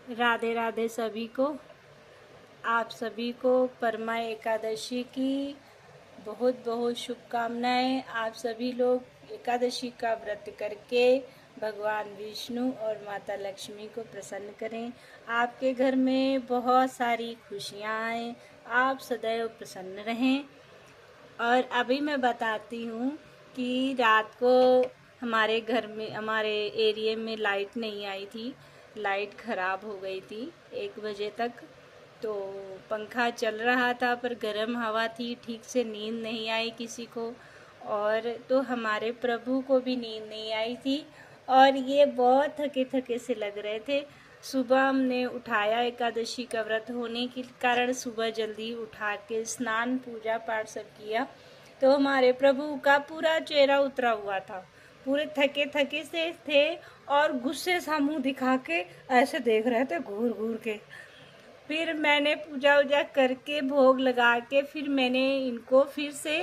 राधे राधे सभी को। आप सभी को परमा एकादशी की बहुत बहुत शुभकामनाएं। आप सभी लोग एकादशी का व्रत करके भगवान विष्णु और माता लक्ष्मी को प्रसन्न करें। आपके घर में बहुत सारी खुशियां आएं। आप सदैव प्रसन्न रहें। और अभी मैं बताती हूँ कि रात को हमारे घर में, हमारे एरिया में लाइट नहीं आई थी। लाइट ख़राब हो गई थी 1 बजे तक। तो पंखा चल रहा था पर गर्म हवा थी, ठीक से नींद नहीं आई किसी को। और तो हमारे प्रभु को भी नींद नहीं आई थी और ये बहुत थके थके से लग रहे थे। सुबह हमने उठाया, एकादशी का व्रत होने के कारण सुबह जल्दी उठा के स्नान पूजा पाठ सब किया। तो हमारे प्रभु का पूरा चेहरा उतरा हुआ था, पूरे थके थके से थे और गुस्से सा मुंह दिखा के ऐसे देख रहे थे घूर घूर के। फिर मैंने पूजा वूजा करके भोग लगा के फिर मैंने इनको फिर से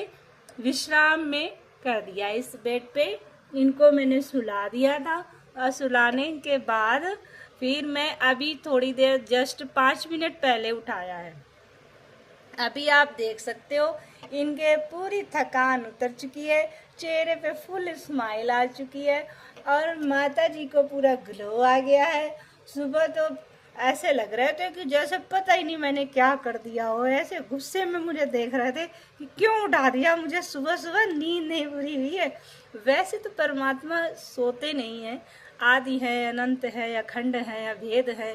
विश्राम में कर दिया। इस बेड पे इनको मैंने सुला दिया था और सुलाने के बाद फिर मैं अभी थोड़ी देर जस्ट 5 मिनट पहले उठाया है। अभी आप देख सकते हो इनके पूरी थकान उतर चुकी है, चेहरे पे फुल स्माइल आ चुकी है और माता जी को पूरा ग्लो आ गया है। सुबह तो ऐसे लग रहे थे कि जैसे पता ही नहीं मैंने क्या कर दिया हो। ऐसे गुस्से में मुझे देख रहे थे कि क्यों उठा दिया मुझे, सुबह सुबह नींद नहीं पूरी हुई है। वैसे तो परमात्मा सोते नहीं है, आदि है, अनंत है, अखंड है, अभेद है।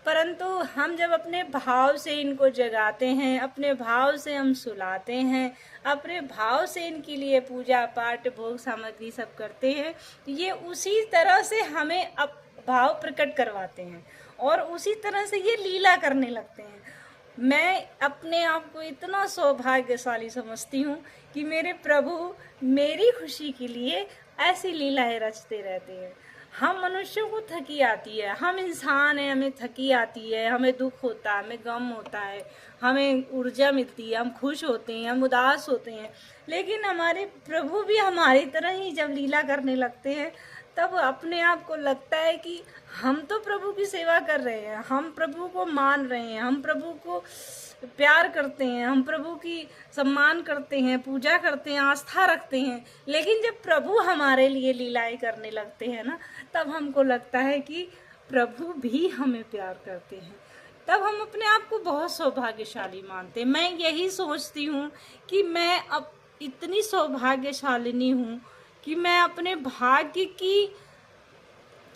परंतु हम जब अपने भाव से इनको जगाते हैं, अपने भाव से हम सुलाते हैं, अपने भाव से इनके लिए पूजा पाठ भोग सामग्री सब करते हैं, तो ये उसी तरह से हमें भाव प्रकट करवाते हैं और उसी तरह से ये लीला करने लगते हैं। मैं अपने आप को इतना सौभाग्यशाली समझती हूँ कि मेरे प्रभु मेरी खुशी के लिए ऐसी लीलाएं रचते रहते हैं। हम मनुष्यों को थकी आती है, हम इंसान हैं, हमें थकी आती है, हमें दुख होता है, हमें गम होता है, हमें ऊर्जा मिलती है, हम खुश होते हैं, हम उदास होते हैं। लेकिन हमारे प्रभु भी हमारी तरह ही जब लीला करने लगते हैं तब अपने आप को लगता है कि हम तो प्रभु की सेवा कर रहे हैं, हम प्रभु को मान रहे हैं, हम प्रभु को प्यार करते हैं, हम प्रभु की सम्मान करते हैं, पूजा करते हैं, आस्था रखते हैं। लेकिन जब प्रभु हमारे लिए लीलाएं करने लगते हैं ना, तब हमको लगता है कि प्रभु भी हमें प्यार करते हैं। तब हम अपने आप को बहुत सौभाग्यशाली मानते हैं। मैं यही सोचती हूँ कि मैं अब इतनी सौभाग्यशालिनी हूँ कि मैं अपने भाग्य की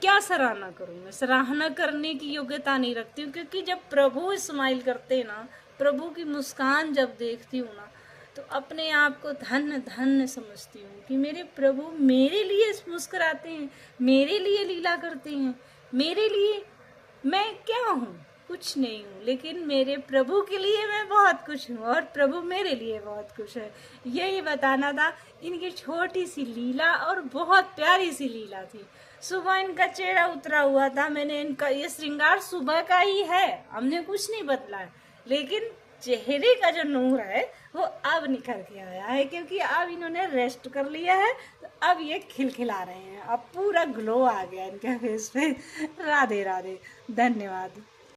क्या सराहना करूँ। मैं सराहना करने की योग्यता नहीं रखती हूँ, क्योंकि जब प्रभु स्माइल करते हैं ना, प्रभु की मुस्कान जब देखती हूँ ना, तो अपने आप को धन्य धन्य समझती हूँ कि मेरे प्रभु मेरे लिए मुस्कुराते हैं, मेरे लिए लीला करते हैं। मेरे लिए मैं क्या हूँ? कुछ नहीं हूँ, लेकिन मेरे प्रभु के लिए मैं बहुत कुछ हूँ और प्रभु मेरे लिए बहुत कुछ है। यही बताना था। इनकी छोटी सी लीला और बहुत प्यारी सी लीला थी। सुबह इनका चेहरा उतरा हुआ था, मैंने इनका ये श्रृंगार सुबह का ही है, हमने कुछ नहीं बदला है। लेकिन चेहरे का जो नूर है वो अब निखर के आया है, क्योंकि अब इन्होंने रेस्ट कर लिया है। तो अब ये खिलखिला रहे हैं, अब पूरा ग्लो आ गया इनके फेस पे। राधे राधे, धन्यवाद।